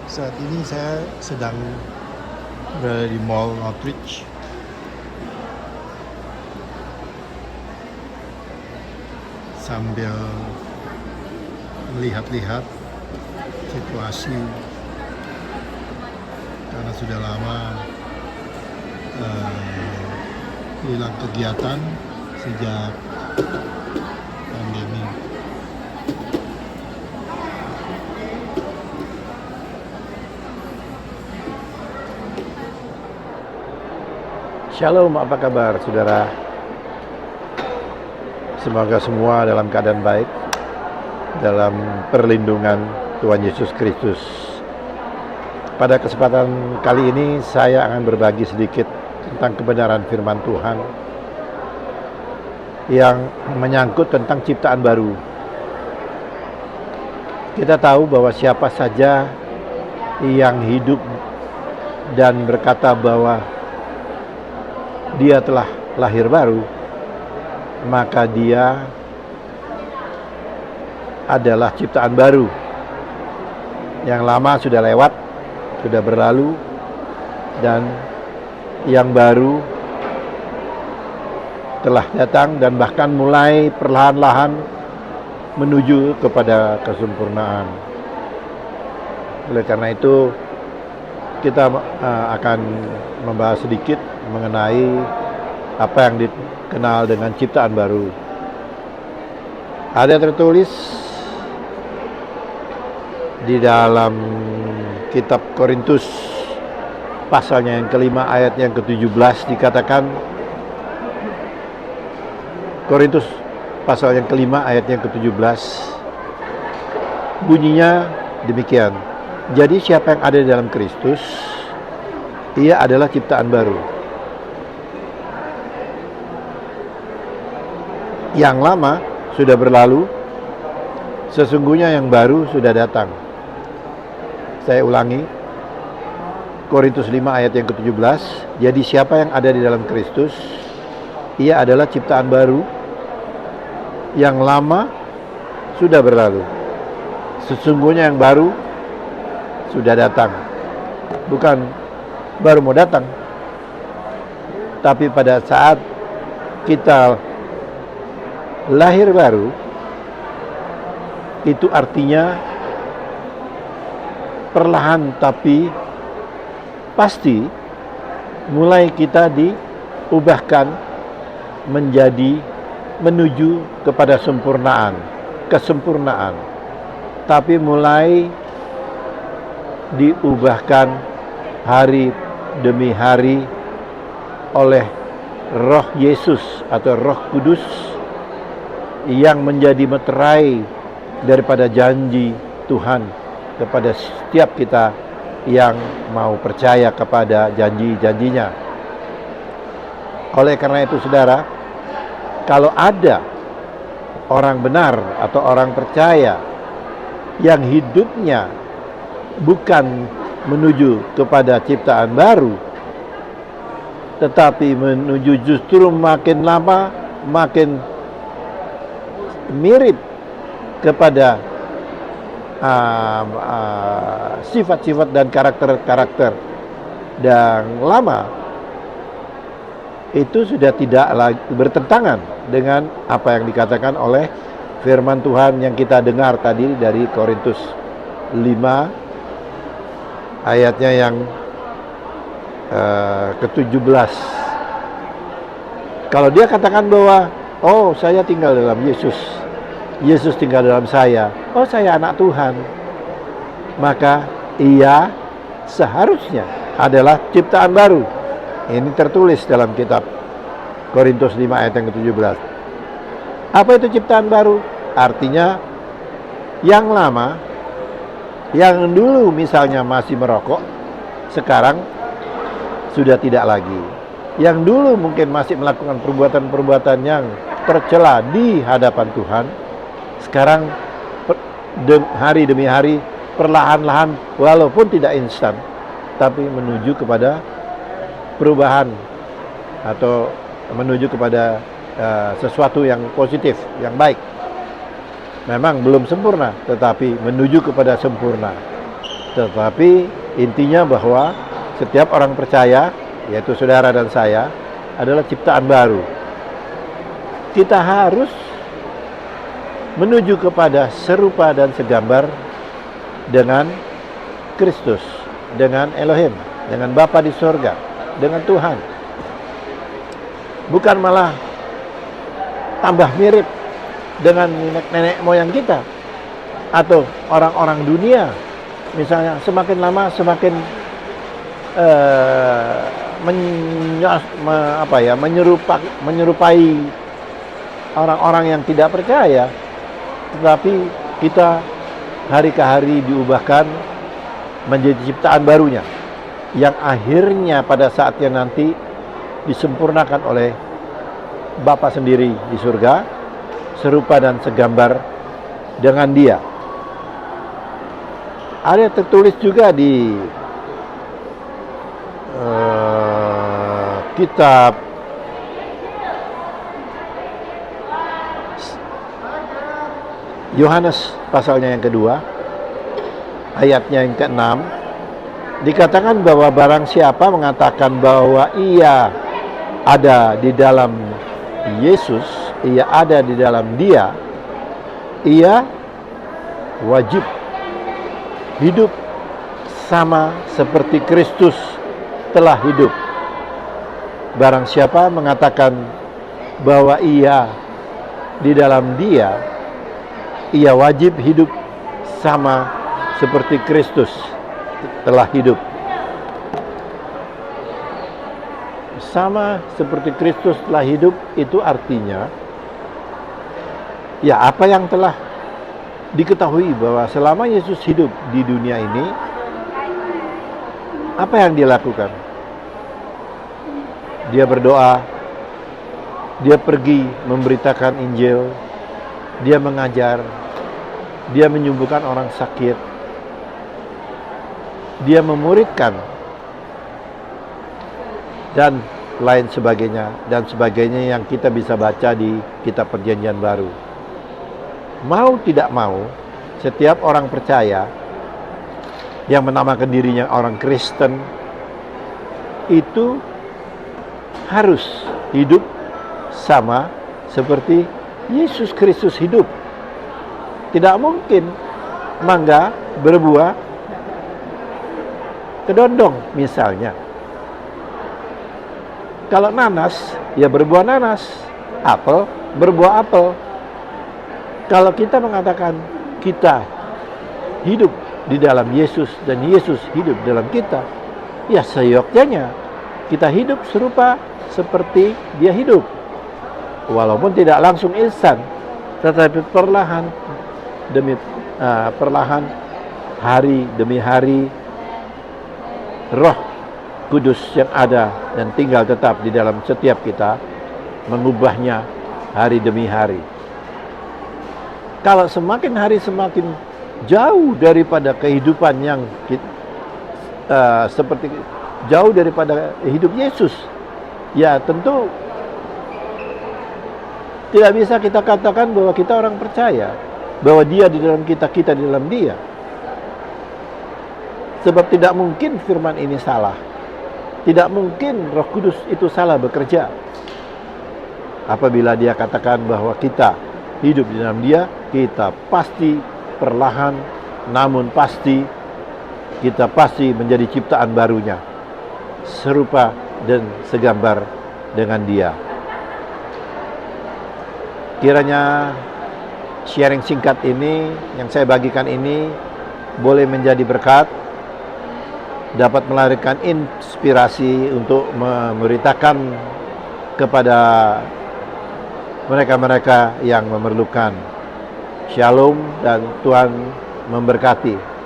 Saat ini saya sedang berada di Mall Northridge. Sambil melihat-lihat situasi karena sudah lama hilang kegiatan sejak pandemi. Shalom, apa kabar saudara? Semoga semua dalam keadaan baik, dalam perlindungan Tuhan Yesus Kristus. Pada kesempatan kali ini saya akan berbagi sedikit tentang kebenaran firman Tuhan yang menyangkut tentang ciptaan baru. Kita tahu bahwa siapa saja yang hidup dan berkata bahwa dia telah lahir baru, maka dia adalah ciptaan baru. Yang lama sudah lewat, sudah berlalu, dan yang baru telah datang dan bahkan mulai perlahan-lahan menuju kepada kesempurnaan. Oleh karena itu, kita akan membahas sedikit mengenai apa yang dikenal dengan ciptaan baru. Ada tertulis di dalam kitab Korintus pasalnya yang kelima ayat yang ke-17 dikatakan, Korintus pasal yang kelima ayat yang ke-17 bunyinya demikian. Jadi siapa yang ada di dalam Kristus, ia adalah ciptaan baru. Yang lama sudah berlalu, sesungguhnya yang baru sudah datang. Saya ulangi, Korintus 5 ayat yang ke-17. Jadi siapa yang ada di dalam Kristus, ia adalah ciptaan baru. Yang lama sudah berlalu, sesungguhnya yang baru sudah datang. Bukan baru mau datang, tapi pada saat kita lahir baru, itu artinya perlahan tapi pasti mulai kita diubahkan menjadi menuju kepada kesempurnaan. Tapi mulai diubahkan hari demi hari oleh Roh Yesus atau Roh Kudus yang menjadi meterai daripada janji Tuhan kepada setiap kita yang mau percaya kepada janji-janjinya. Oleh karena itu saudara, kalau ada orang benar atau orang percaya yang hidupnya bukan menuju kepada ciptaan baru, tetapi menuju justru makin lama makin mirip kepada sifat-sifat dan karakter-karakter yang lama, itu sudah tidak lagi bertentangan dengan apa yang dikatakan oleh firman Tuhan yang kita dengar tadi dari Korintus 5 ayatnya yang ke-17. Kalau dia katakan bahwa oh, saya tinggal dalam Yesus, Yesus tinggal dalam saya, oh saya anak Tuhan, maka ia seharusnya adalah ciptaan baru. Ini tertulis dalam kitab Korintus 5 ayat yang ke-17. Apa itu ciptaan baru? Artinya yang lama, yang dulu misalnya masih merokok, sekarang sudah tidak lagi. Yang dulu mungkin masih melakukan perbuatan-perbuatan yang tercela di hadapan Tuhan, sekarang hari demi hari perlahan-lahan, walaupun tidak instan, tapi menuju kepada perubahan atau menuju kepada sesuatu yang positif, yang baik. Memang belum sempurna, tetapi menuju kepada sempurna. Tetapi intinya bahwa setiap orang percaya, yaitu saudara dan saya, adalah ciptaan baru. Kita harus menuju kepada serupa dan segambar dengan Kristus, dengan Elohim, dengan Bapa di surga, dengan Tuhan. Bukan malah tambah mirip dengan nenek moyang kita atau orang-orang dunia. Misalnya semakin lama semakin menyerupai orang-orang yang tidak percaya. Tetapi kita hari ke hari diubahkan menjadi ciptaan barunya, yang akhirnya pada saatnya nanti disempurnakan oleh Bapa sendiri di surga, serupa dan segambar dengan Dia. Ada tertulis juga di kitab Yohanes pasalnya yang kedua, ayatnya yang ke-6, dikatakan bahwa barang siapa mengatakan bahwa ia ada di dalam Yesus, ia ada di dalam Dia, ia wajib hidup sama seperti Kristus telah hidup. Barang siapa mengatakan bahwa ia di dalam Dia, ia wajib hidup sama seperti Kristus telah hidup. Sama seperti Kristus telah hidup itu artinya, ya apa yang telah diketahui bahwa selama Yesus hidup di dunia ini, apa yang dia lakukan? Dia berdoa, dia pergi memberitakan Injil, dia mengajar, dia menyembuhkan orang sakit, dia memuridkan, dan lain sebagainya, dan sebagainya yang kita bisa baca di kitab Perjanjian Baru. Mau tidak mau, setiap orang percaya yang menamakan dirinya orang Kristen itu harus hidup sama seperti Yesus Kristus hidup. Tidak mungkin mangga berbuah kedondong misalnya. Kalau nanas, ya berbuah nanas. Apel, berbuah apel. Kalau kita mengatakan kita hidup di dalam Yesus dan Yesus hidup dalam kita, ya seyogyanya kita hidup serupa seperti Dia hidup. Walaupun tidak langsung instan, tetapi perlahan demi perlahan, hari demi hari, Roh Kudus yang ada dan tinggal tetap di dalam setiap kita mengubahnya hari demi hari. Kalau semakin hari semakin jauh daripada kehidupan yang seperti jauh daripada hidup Yesus, ya tentu tidak bisa kita katakan bahwa kita orang percaya, bahwa Dia di dalam kita, kita di dalam Dia. Sebab tidak mungkin firman ini salah. Tidak mungkin Roh Kudus itu salah bekerja apabila Dia katakan bahwa kita hidup di dalam Dia. Kita pasti perlahan namun pasti kita pasti menjadi ciptaan barunya, serupa dan segambar dengan Dia. Kiranya sharing singkat ini yang saya bagikan ini boleh menjadi berkat, dapat melahirkan inspirasi untuk memberitakan kepada mereka-mereka yang memerlukan. Shalom dan Tuhan memberkati.